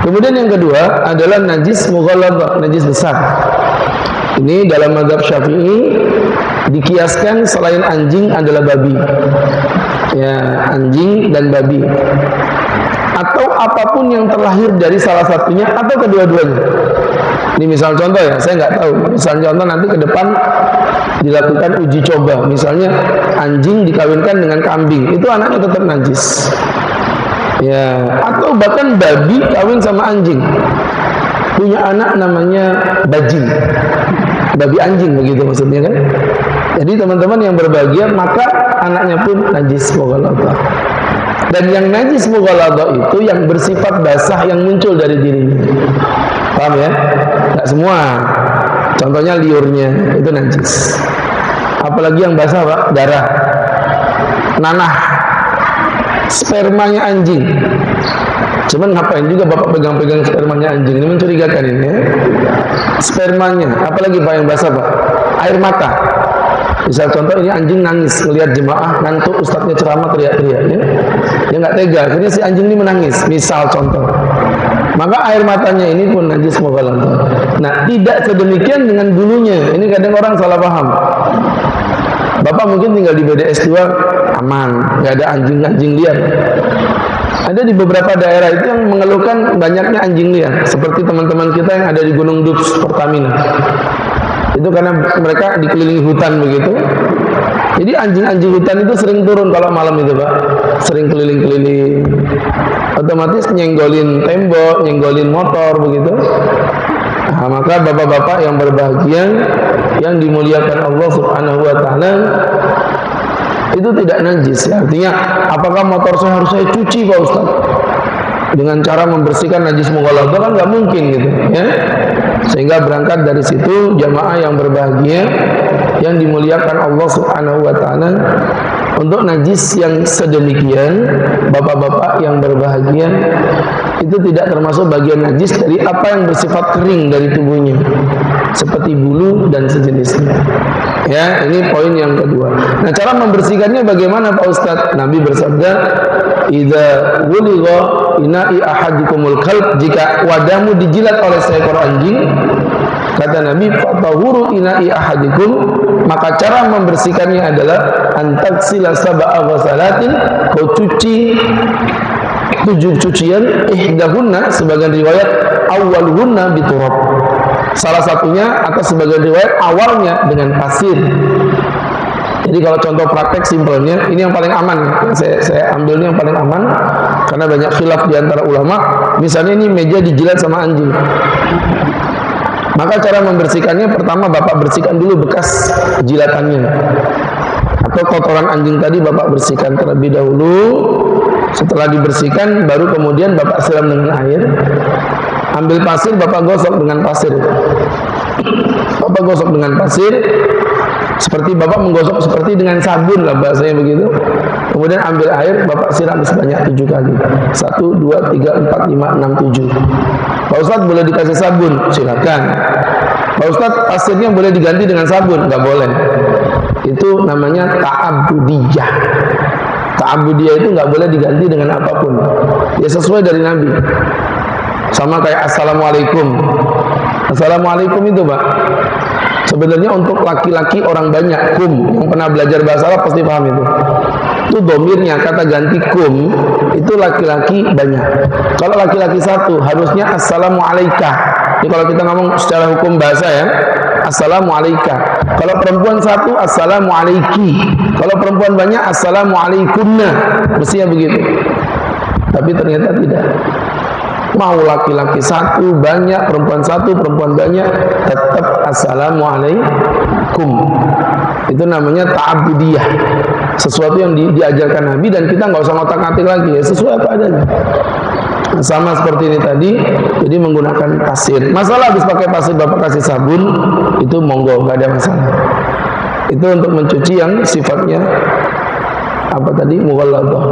Kemudian yang kedua adalah najis mughalladhah, najis besar. Ini dalam mazhab Syafi'i dikiaskan selain anjing adalah babi. Ya, anjing dan babi. Atau apapun yang terlahir dari salah satunya atau kedua-duanya. Ini misal contoh ya, saya nggak tahu. Misal contoh nanti ke depan dilakukan uji coba. Misalnya anjing dikawinkan dengan kambing, itu anaknya tetap najis. Ya, atau bahkan babi kawin sama anjing, punya anak namanya bajing, babi anjing begitu maksudnya kan. Jadi teman-teman yang berbahagia, maka anaknya pun najis mughalladhah. Dan yang najis mughalladhah itu yang bersifat basah yang muncul dari dirinya. Paham ya? Enggak semua. Contohnya liurnya itu najis. Apalagi yang basah, Pak, darah, nanah, spermanya anjing. Cuman ngapain juga Bapak pegang-pegang spermanya anjing? Ini mencurigakan ini ya. Spermanya, apalagi Pak yang basah, Pak? Air mata. Misal contoh ini anjing nangis melihat jemaah ngantuk, ustadznya ceramah teriak-teriak ya. Dia nggak tega, akhirnya si anjing ini menangis. Misal contoh. Maka air matanya ini pun najis mughalladhah. Nah, tidak sedemikian dengan bulunya. Ini kadang orang salah paham. Bapak mungkin tinggal di BDS 2 aman, nggak ada anjing-anjing liar. Ada di beberapa daerah itu yang mengeluhkan banyaknya anjing liar, seperti teman-teman kita yang ada di Gunung Dups Pertamina. Itu karena mereka dikelilingi hutan begitu. Jadi anjing-anjing hutan itu sering turun kalau malam itu, Pak. Sering keliling-keliling. Otomatis nyenggolin tembok, nyenggolin motor begitu. Nah, maka bapak-bapak yang berbahagia, yang dimuliakan Allah Subhanahu wa taala, itu tidak najis ya. Artinya, apakah motor saya harus saya cuci, Pak Ustaz? Dengan cara membersihkan najis mughalladhah kan nggak mungkin gitu ya. Sehingga berangkat dari situ jamaah yang berbahagia, yang dimuliakan Allah Subhanahu wa taala, untuk najis yang sedemikian, bapak-bapak yang berbahagia, itu tidak termasuk bagian najis dari apa yang bersifat kering dari tubuhnya, seperti bulu dan sejenisnya. Ya, ini poin yang kedua. Nah, cara membersihkannya bagaimana, Pak Ustadz? Nabi bersabda, "Idza wuligha ina'i ahadikumul kalb," jika wadahmu dijilat oleh seekor anjing, kata Nabi, "Fatahuru ina'i ahadikum," maka cara membersihkannya adalah antaksila sab'a ghasalatin, kau cuci 7 cucian, ihdahunna, sebagian riwayat awwaluhunna biturab, salah satunya atau sebagian riwayat awalnya dengan pasir. Jadi kalau contoh praktek simpelnya, ini yang paling aman. Saya ambilnya yang paling aman karena banyak khilaf di antara ulama. Misalnya ini meja dijilat sama anjing. Maka cara membersihkannya, pertama Bapak bersihkan dulu bekas jilatannya. Atau kotoran anjing tadi Bapak bersihkan terlebih dahulu. Setelah dibersihkan, baru kemudian Bapak siram dengan air. Ambil pasir, Bapak gosok dengan pasir. Bapak gosok dengan pasir, seperti Bapak menggosok seperti dengan sabun lah bahasanya begitu. Kemudian ambil air, Bapak siram sebanyak 7 kali. 1, 2, 3, 4, 5, 6, 7. Pak Ustadz boleh dikasih sabun? Silakan. Pak Ustadz pasirnya boleh diganti dengan sabun? Nggak boleh. Itu namanya ta'abudiyah. Ta'abudiyah itu nggak boleh diganti dengan apapun. Ya sesuai dari Nabi. Sama kayak Assalamualaikum. Assalamualaikum itu, Pak, sebenarnya untuk laki-laki orang banyak, kum, yang pernah belajar bahasa Arab pasti paham itu. Itu domirnya, kata ganti kum, itu laki-laki banyak. Kalau laki-laki satu, harusnya Assalamualaikum. Ini kalau kita ngomong secara hukum bahasa ya, Assalamualaikum. Kalau perempuan satu, Assalamualaiki. Kalau perempuan banyak, Assalamualaikumna. Mestinya begitu. Tapi ternyata tidak. Mau laki-laki satu banyak, perempuan satu, perempuan banyak, tetap Assalamualaikum. Itu namanya ta'abudiyah. Sesuatu yang diajarkan Nabi, dan kita nggak usah ngotak-ngatik lagi ya, sesuai apa adanya. Nah, sama seperti ini tadi, jadi menggunakan pasir. Masalah habis pakai pasir Bapak kasih sabun, itu monggo, nggak ada masalah. Itu untuk mencuci yang sifatnya apa tadi, mughalladhah.